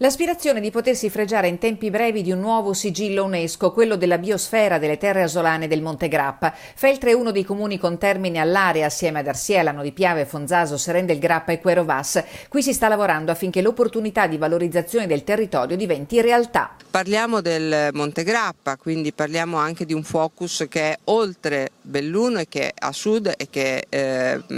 L'aspirazione di potersi fregiare in tempi brevi di un nuovo sigillo UNESCO, quello della biosfera delle terre asolane del Monte Grappa. Feltre è uno dei comuni con termine all'area, assieme ad Arsiela, Lano di Piave, Fonzaso, Seren del Grappa e Quero Vas. Qui si sta lavorando affinché l'opportunità di valorizzazione del territorio diventi realtà. Parliamo del Monte Grappa, quindi parliamo anche di un focus che è oltre Belluno e che è a sud e che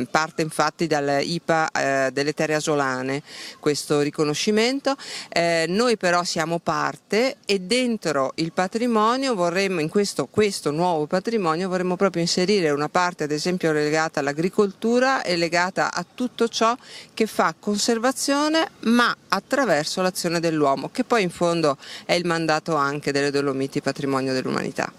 parte infatti dall'IPA delle terre asolane, questo riconoscimento. Noi però siamo parte e dentro il patrimonio vorremmo, in questo nuovo patrimonio, vorremmo proprio inserire una parte ad esempio legata all'agricoltura e legata a tutto ciò che fa conservazione ma attraverso l'azione dell'uomo, che poi in fondo è il mandato anche delle Dolomiti Patrimonio dell'Umanità.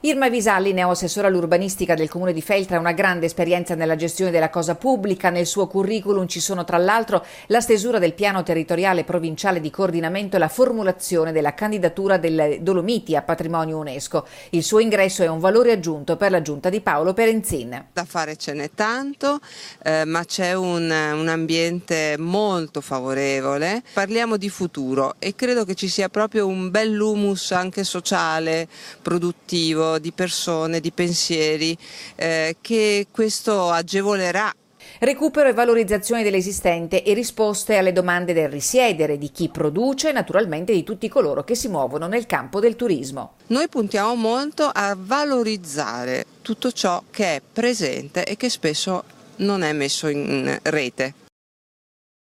Irma Visalli, neoassessora all'urbanistica del comune di Feltre, ha una grande esperienza nella gestione della cosa pubblica. Nel suo curriculum ci sono tra l'altro la stesura del piano territoriale provinciale di coordinamento e la formulazione della candidatura delle Dolomiti a patrimonio UNESCO. Il suo ingresso è un valore aggiunto per la giunta di Paolo Perenzin. Da fare ce n'è tanto, ma c'è un ambiente molto favorevole. Parliamo di futuro e credo che ci sia proprio un bell'humus anche sociale, produttivo, di persone, di pensieri, che questo agevolerà. Recupero e valorizzazione dell'esistente e risposte alle domande del risiedere, di chi produce e naturalmente di tutti coloro che si muovono nel campo del turismo. Noi puntiamo molto a valorizzare tutto ciò che è presente e che spesso non è messo in rete.